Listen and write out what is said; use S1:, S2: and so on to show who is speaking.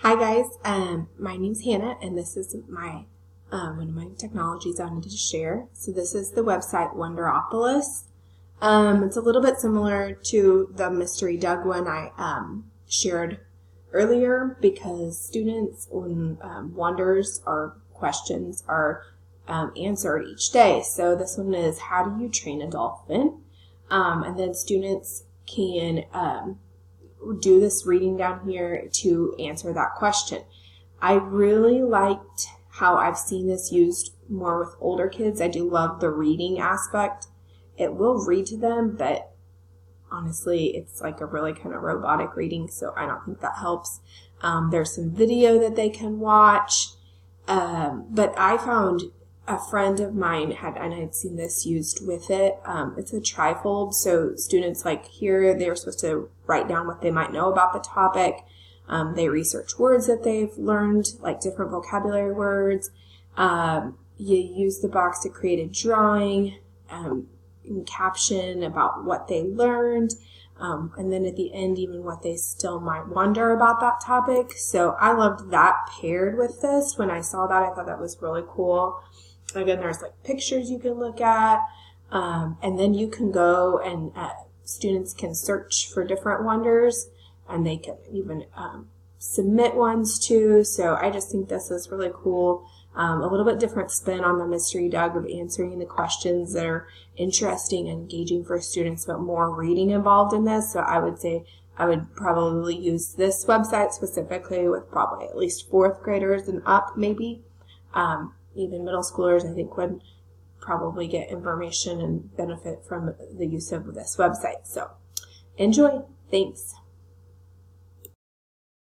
S1: Hi guys, my name's Hannah, and this is my one of my technologies I wanted to share. So this is the website Wonderopolis. It's a little bit similar to the Mystery Dug one I shared earlier, because students, when wonders or questions are answered each day. So this one is, how do you train a dolphin? And then students can do this reading down here to answer that question. I really liked how I've seen this used more with older kids. I do love the reading aspect. It will read to them, but honestly, it's like a really kind of robotic reading, so I don't think that helps. There's some video that they can watch, but I found a friend of mine and I had seen this used with it. It's a trifold, so students, like here, they were supposed to write down what they might know about the topic. They research words that they've learned, like different vocabulary words. You use the box to create a drawing, and caption about what they learned, and then at the end, even what they still might wonder about that topic. So I loved that paired with this. When I saw that, I thought that was really cool. Again, there's like pictures you can look at, and then you can go and students can search for different wonders, and they can even submit ones too. So I just think this is really cool. A little bit different spin on the Mystery Dug of answering the questions that are interesting and engaging for students, but more reading involved in this. So I would say I would probably use this website specifically with probably at least 4th graders and up, maybe. Even middle schoolers, I think, would probably get information and benefit from the use of this website. So enjoy. Thanks.